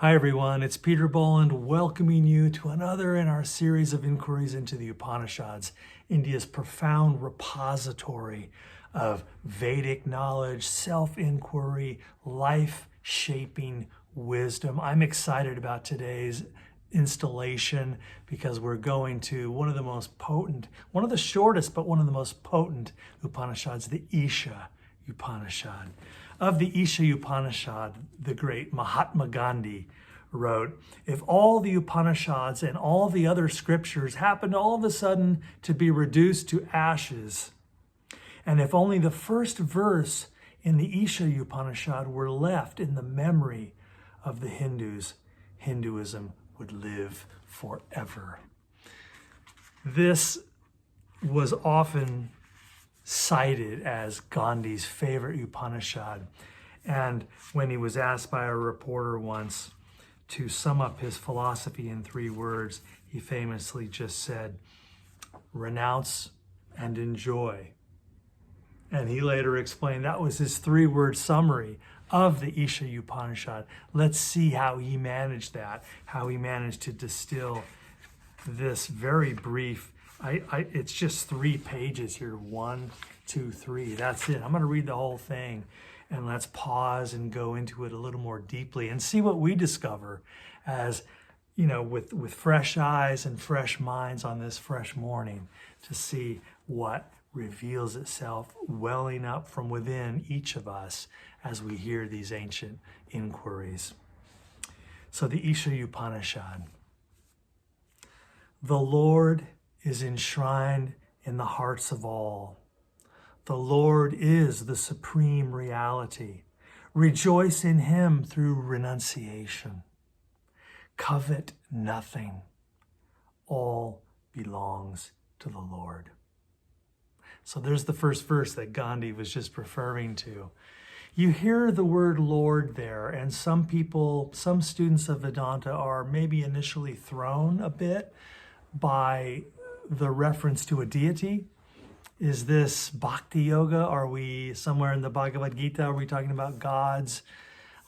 Hi everyone, it's Peter Boland welcoming you to another in our series of inquiries into the Upanishads, India's profound repository of Vedic knowledge, self-inquiry, life-shaping wisdom. I'm excited about today's installation because we're going to one of the most potent, one of the shortest, but one of the most potent Upanishads, the Isha Upanishad. Of the Isha Upanishad, the great Mahatma Gandhi wrote, if all the Upanishads and all the other scriptures happened all of a sudden to be reduced to ashes, and if only the first verse in the Isha Upanishad were left in the memory of the Hindus, Hinduism would live forever. This was often cited as Gandhi's favorite Upanishad. And when he was asked by a reporter once to sum up his philosophy in 3 words, he famously just said, renounce and enjoy. And he later explained that was his 3-word summary of the Isha Upanishad. Let's see how he managed that, how he managed to distill this very brief, it's just 3 pages here, 1, 2, 3, that's it. I'm going to read the whole thing, and let's pause and go into it a little more deeply and see what we discover as, with fresh eyes and fresh minds on this fresh morning, to see what reveals itself welling up from within each of us as we hear these ancient inquiries. So the Isha Upanishad. The Lord is enshrined in the hearts of all. The Lord is the supreme reality. Rejoice in him through renunciation. Covet nothing. All belongs to the Lord. So there's the first verse that Gandhi was just referring to. You hear the word Lord there, and some students of Vedanta are maybe initially thrown a bit by the reference to a deity. Is this bhakti yoga? Are we somewhere in the Bhagavad Gita? Are we talking about gods?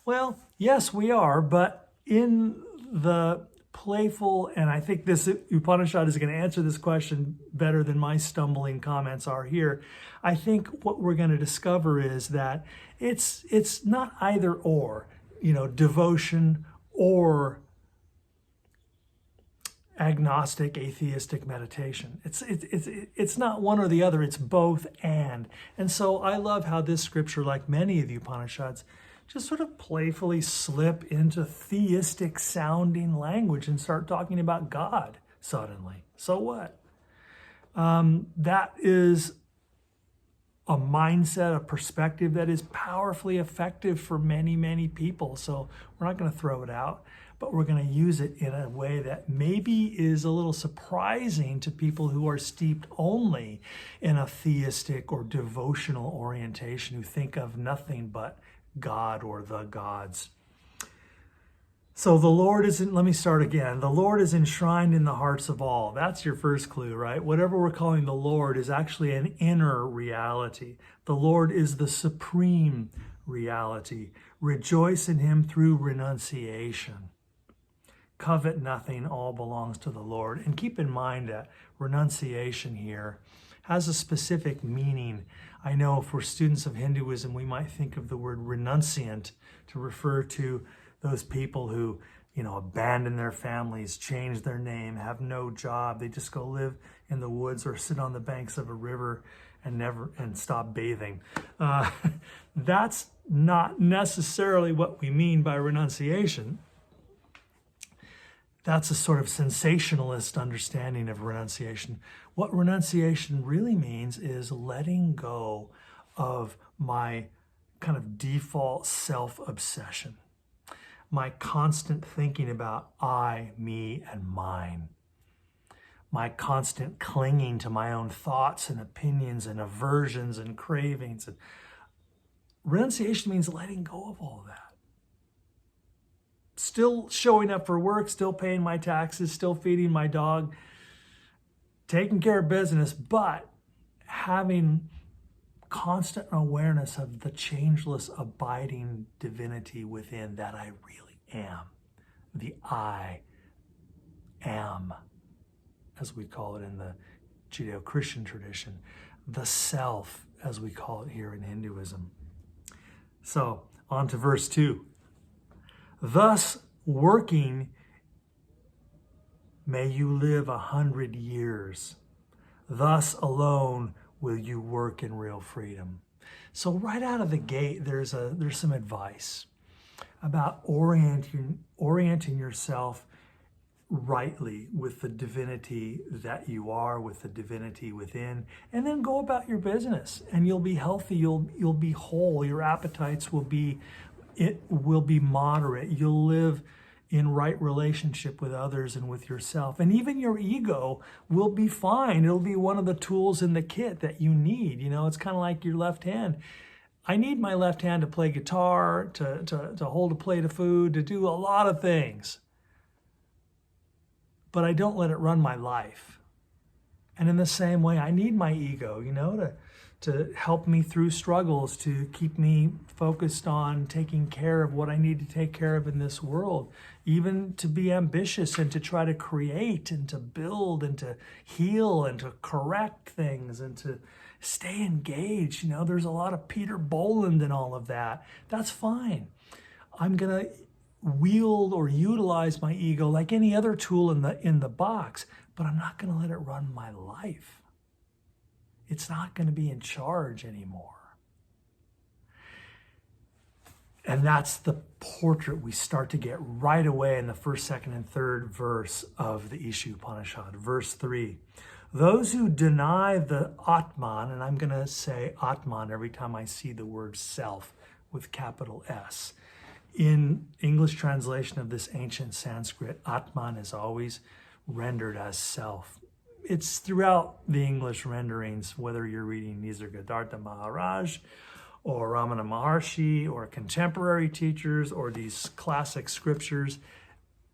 Well, yes, we are, but in the playful, and I think this Upanishad is going to answer this question better than my stumbling comments are here. I think what we're going to discover is that it's not either or, devotion or agnostic, atheistic meditation. It's not one or the other, it's both and. And so I love how this scripture, like many of the Upanishads, just sort of playfully slip into theistic sounding language and start talking about God suddenly. So what? That is a mindset, a perspective that is powerfully effective for many, many people. So we're not going to throw it out, but we're going to use it in a way that maybe is a little surprising to people who are steeped only in a theistic or devotional orientation, who think of nothing but God or the gods. So the Lord let me start again. The Lord is enshrined in the hearts of all. That's your first clue, right? Whatever we're calling the Lord is actually an inner reality. The Lord is the supreme reality. Rejoice in him through renunciation. Covet nothing, all belongs to the Lord. And keep in mind that renunciation here has a specific meaning. I know for students of Hinduism, we might think of the word renunciant to refer to those people who, abandon their families, change their name, have no job. They just go live in the woods or sit on the banks of a river and stop bathing. That's not necessarily what we mean by renunciation. That's a sort of sensationalist understanding of renunciation. What renunciation really means is letting go of my kind of default self-obsession, my constant thinking about I, me, and mine, my constant clinging to my own thoughts and opinions and aversions and cravings. And renunciation means letting go of all that. Still showing up for work, still paying my taxes, still feeding my dog, taking care of business, but having constant awareness of the changeless, abiding divinity within that I really am. the I am, as we call it in the Judeo-Christian tradition, the self, as we call it here in Hinduism. So, on to verse 2. Thus, working, may you live 100 years. Thus alone will you work in real freedom. So right out of the gate, there's some advice about orienting yourself rightly with the divinity that you are, with the divinity within, and then go about your business, and you'll be healthy, you'll be whole, your appetites will be moderate, you'll live in right relationship with others and with yourself, and even your ego will be fine. It'll be one of the tools in the kit that you need. You know, it's kind of like your left hand. I need my left hand to play guitar, to hold a plate of food, to do a lot of things. But I don't let it run my life. And in the same way, I need my ego, you know, to help me through struggles, to keep me focused on taking care of what I need to take care of in this world, even to be ambitious and to try to create and to build and to heal and to correct things and to stay engaged. You know, there's a lot of Peter Boland and all of that. That's fine. I'm going to wield or utilize my ego like any other tool in the box, but I'm not going to let it run my life. It's not going to be in charge anymore. And that's the portrait we start to get right away in the first, second, and third verse of the Isha Upanishad. Verse 3, those who deny the Atman, and I'm going to say Atman every time I see the word self with capital S. In English translation of this ancient Sanskrit, Atman is always rendered as self. It's throughout the English renderings, whether you're reading Nisargadatta Maharaj or Ramana Maharshi or contemporary teachers or these classic scriptures,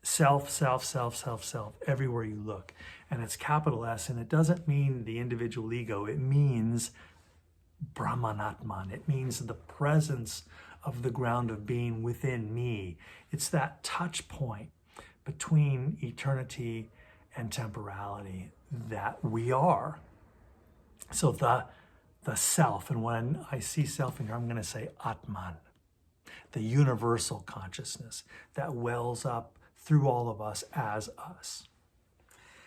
self, self, self, self, self, everywhere you look. And it's capital S, and it doesn't mean the individual ego. It means Brahmanatman. It means the presence of the ground of being within me. It's that touch point between eternity and temporality that we are. So the self, and when I see self in here, I'm going to say Atman, the universal consciousness that wells up through all of us as us.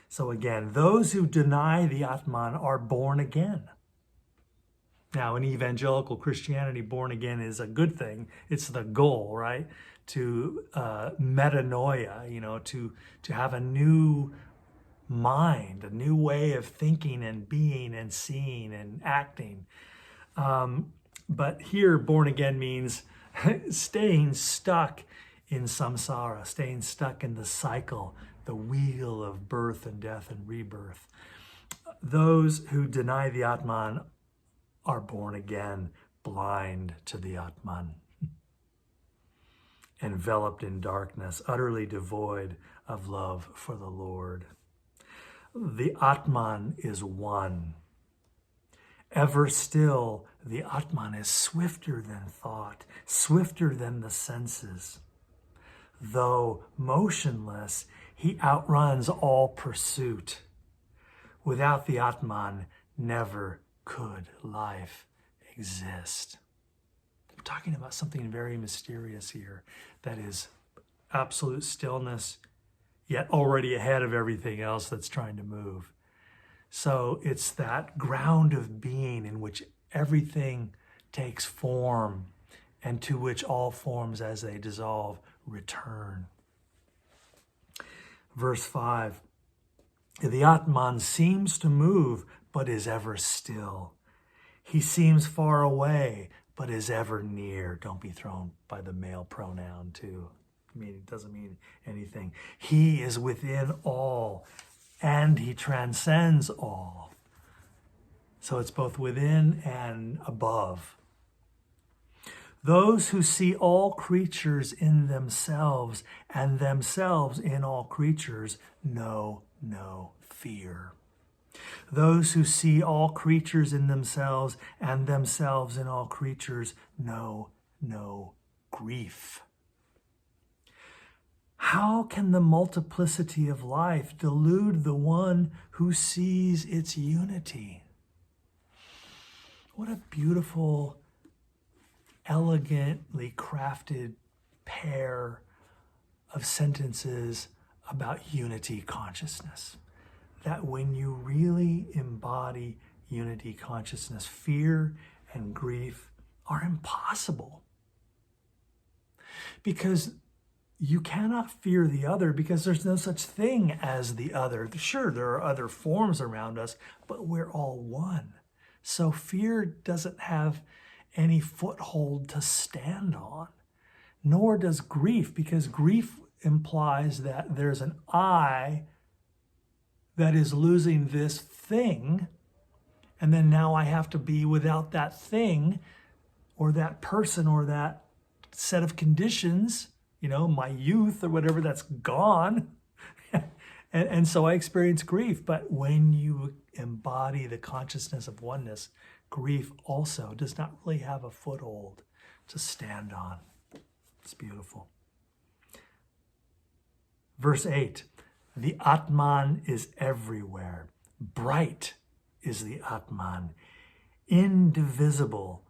So again, those who deny the Atman are born again. Now, in evangelical Christianity, born again is a good thing. It's the goal, right? To metanoia, you know, to have a new mind, a new way of thinking and being and seeing and acting. But here, born again means staying stuck in samsara, staying stuck in the cycle, the wheel of birth and death and rebirth. Those who deny the Atman are born again, blind to the Atman, enveloped in darkness, utterly devoid of love for the Lord. The Atman is one. Ever still, the Atman is swifter than thought, swifter than the senses. Though motionless, he outruns all pursuit. Without the Atman, never could life exist. We're talking about something very mysterious here that is absolute stillness, yet already ahead of everything else that's trying to move. So it's that ground of being in which everything takes form and to which all forms as they dissolve return. Verse 5, the Atman seems to move, but is ever still. He seems far away, but is ever near. Don't be thrown by the male pronoun too. I mean, it doesn't mean anything. He is within all, and he transcends all. So it's both within and above. Those who see all creatures in themselves and themselves in all creatures know no fear. Those who see all creatures in themselves and themselves in all creatures know no grief. How can the multiplicity of life delude the one who sees its unity? What a beautiful, elegantly crafted pair of sentences about unity consciousness. That when you really embody unity consciousness, fear and grief are impossible. Because you cannot fear the other because there's no such thing as the other. Sure, there are other forms around us, but we're all one. So fear doesn't have any foothold to stand on, nor does grief, because grief implies that there's an I that is losing this thing, and then now I have to be without that thing or that person or that set of conditions, my youth or whatever, that's gone. and so I experience grief. But when you embody the consciousness of oneness, grief also does not really have a foothold to stand on. It's beautiful. Verse 8, the Atman is everywhere. Bright is the Atman, indivisible,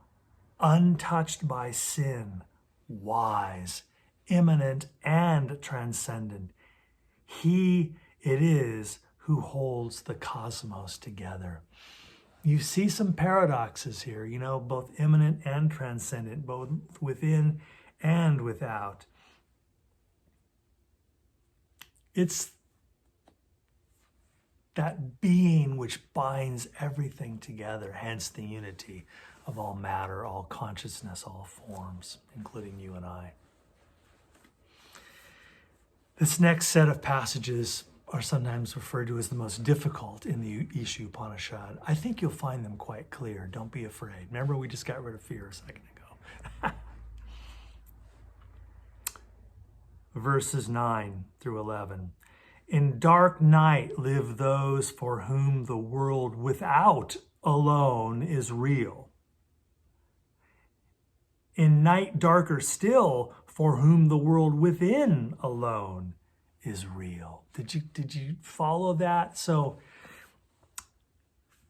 untouched by sin, wise, immanent, and transcendent. He it is who holds the cosmos together. You see some paradoxes here, both immanent and transcendent, both within and without. It's that being which binds everything together, hence the unity of all matter, all consciousness, all forms, including you and I. This next set of passages are sometimes referred to as the most difficult in the Isha Upanishad. I think you'll find them quite clear. Don't be afraid. Remember, we just got rid of fear a second ago. Verses 9 through 11. In dark night live those for whom the world without alone is real. In night darker still, for whom the world within alone is real. Did you follow that? So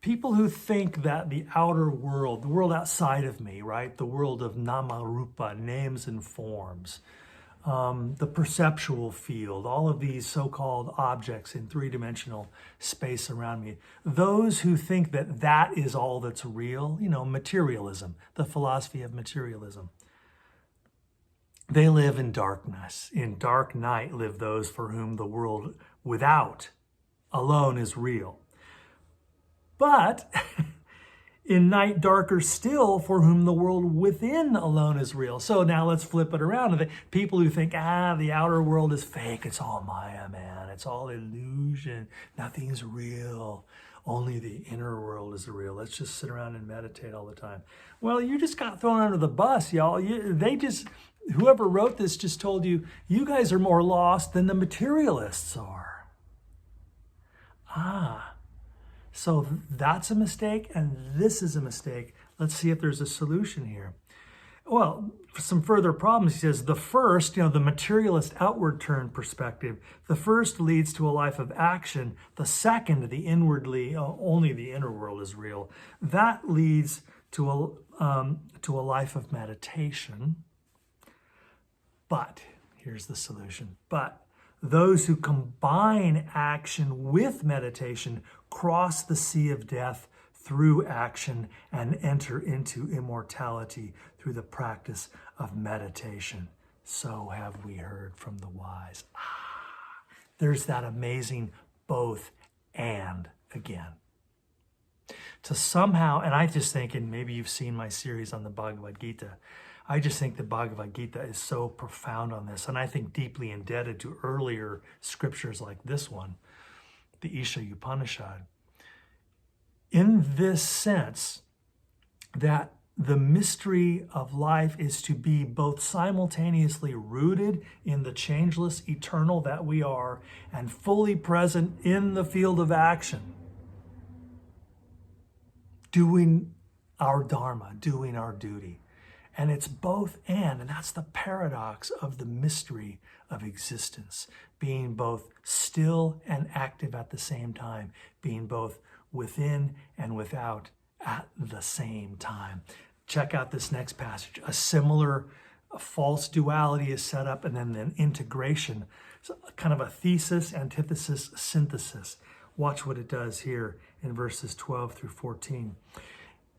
people who think that the outer world, the world outside of me, right? The world of nama rupa, names and forms, the perceptual field, all of these so-called objects in three-dimensional space around me, those who think that that is all that's real, materialism, the philosophy of materialism, they live in darkness. In dark night live those for whom the world without alone is real. But in night darker still, for whom the world within alone is real. So now let's flip it around. The people who think, the outer world is fake, it's all Maya, man. It's all illusion. Nothing's real. Only the inner world is real. Let's just sit around and meditate all the time. Well, you just got thrown under the bus, y'all. Whoever wrote this just told you, you guys are more lost than the materialists are. So that's a mistake, and this is a mistake. Let's see if there's a solution here. Well, for some further problems, he says, the first, the materialist outward turn perspective, the first leads to a life of action. The second, the inwardly, only the inner world is real. That leads to a life of meditation. But, here's the solution, but those who combine action with meditation cross the sea of death through action and enter into immortality through the practice of meditation. So have we heard from the wise. There's that amazing both and again. To somehow, and I just think, and maybe you've seen my series on the Bhagavad Gita, I just think the Bhagavad Gita is so profound on this, and I think deeply indebted to earlier scriptures like this one, the Isha Upanishad, in this sense that the mystery of life is to be both simultaneously rooted in the changeless eternal that we are and fully present in the field of action, doing our dharma, doing our duty. And it's both and that's the paradox of the mystery of existence, being both still and active at the same time, being both within and without at the same time. Check out this next passage. A similar false duality is set up, and then an integration, so kind of a thesis, antithesis, synthesis. Watch what it does here in verses 12 through 14.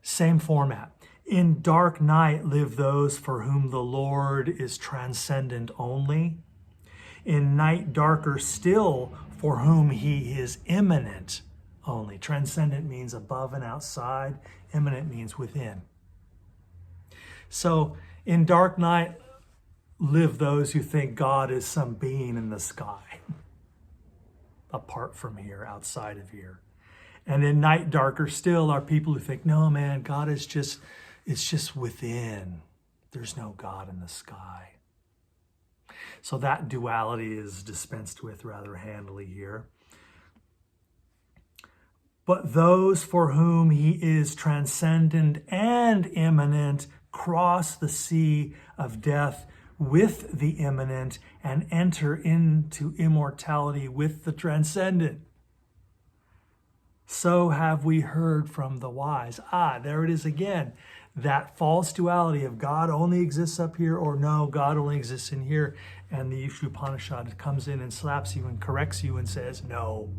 Same format. In dark night live those for whom the Lord is transcendent only. In night darker still, for whom he is immanent only. Transcendent means above and outside. Immanent means within. So in dark night live those who think God is some being in the sky, apart from here, outside of here. And in night darker still are people who think, no, man, God is just, it's just within. There's no God in the sky. So that duality is dispensed with rather handily here. But those for whom he is transcendent and immanent cross the sea of death with the immanent and enter into immortality with the transcendent. So have we heard from the wise. There it is again. That false duality of God only exists up here, or no, God only exists in here. And the Isha Upanishad comes in and slaps you and corrects you and says, no,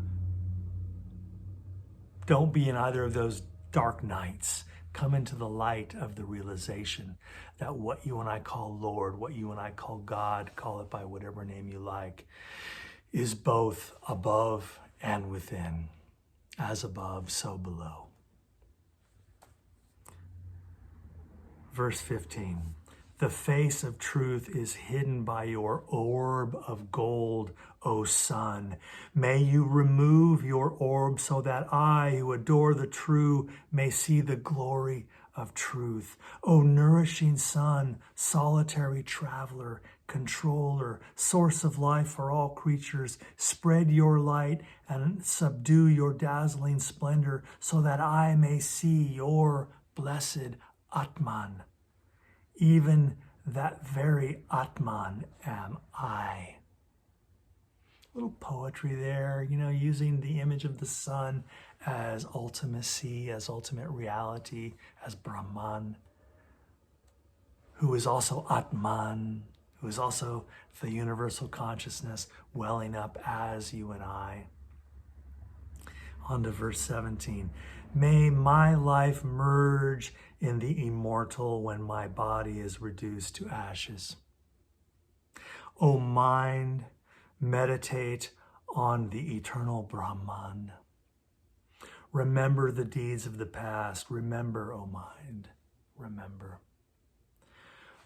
don't be in either of those dark nights. Come into the light of the realization that what you and I call Lord, what you and I call God, call it by whatever name you like, is both above and within. As above, so below. Verse 15. The face of truth is hidden by your orb of gold, O sun. May you remove your orb so that I, who adore the true, may see the glory of truth. O nourishing sun, solitary traveler, controller, source of life for all creatures, spread your light and subdue your dazzling splendor so that I may see your blessed Atman. Even that very Atman am I. Little poetry there, using the image of the sun as ultimacy, as ultimate reality, as Brahman, who is also Atman, who is also the universal consciousness welling up as you and I. On to verse 17. May my life merge in the immortal when my body is reduced to ashes. O mind, meditate on the eternal Brahman. Remember the deeds of the past. Remember, O mind, remember.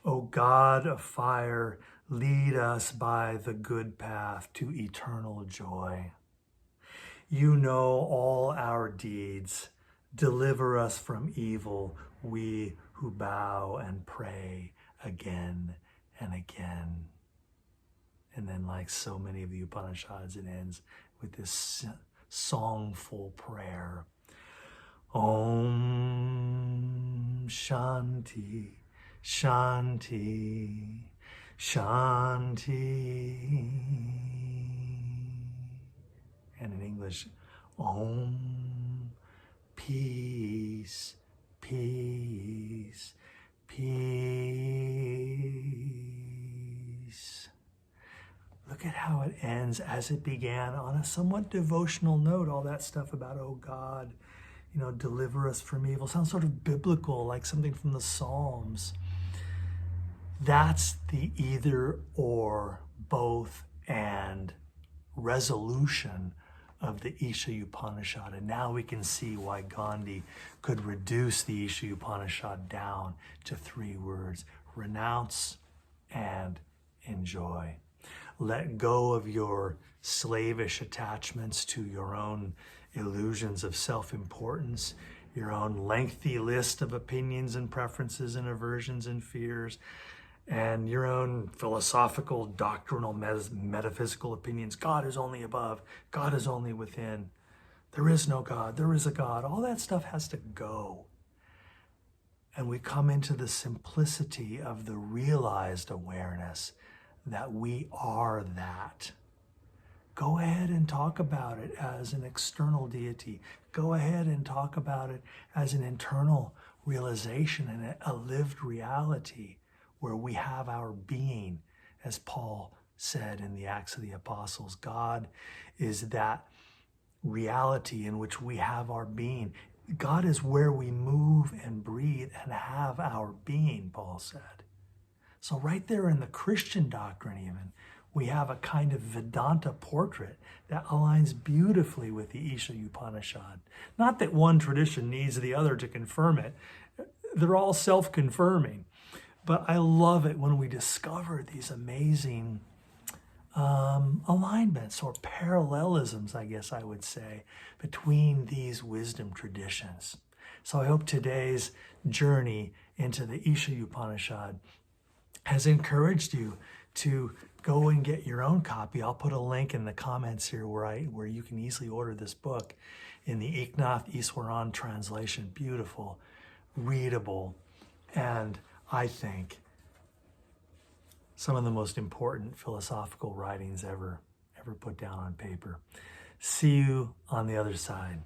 O God of fire, lead us by the good path to eternal joy. You know all our deeds. Deliver us from evil, we who bow and pray again and again. And then, like so many of the Upanishads, it ends with this songful prayer. Om Shanti, Shanti, Shanti. And in English, Om, peace, peace, peace. Look at how it ends as it began on a somewhat devotional note. All that stuff about, oh God, deliver us from evil. Sounds sort of biblical, like something from the Psalms. That's the either or, both and resolution of the Isha Upanishad. And now we can see why Gandhi could reduce the Isha Upanishad down to 3 words: renounce and enjoy. Let go of your slavish attachments to your own illusions of self-importance, your own lengthy list of opinions and preferences and aversions and fears, and your own philosophical, doctrinal, metaphysical opinions. God is only above. God is only within. There is no God. There is a God. All that stuff has to go. and we come into the simplicity of the realized awareness that we are that. Go ahead and talk about it as an external deity. Go ahead and talk about it as an internal realization and a lived reality where we have our being, as Paul said in the Acts of the Apostles. God is that reality in which we have our being. God is where we move and breathe and have our being, Paul said. So right there in the Christian doctrine even, we have a kind of Vedanta portrait that aligns beautifully with the Isha Upanishad. Not that one tradition needs the other to confirm it. They're all self-confirming. But I love it when we discover these amazing alignments or parallelisms, I guess I would say, between these wisdom traditions. So I hope today's journey into the Isha Upanishad has encouraged you to go and get your own copy. I'll put a link in the comments here where you can easily order this book in the Eknath Easwaran translation. Beautiful, readable, and I think some of the most important philosophical writings ever put down on paper. See you on the other side.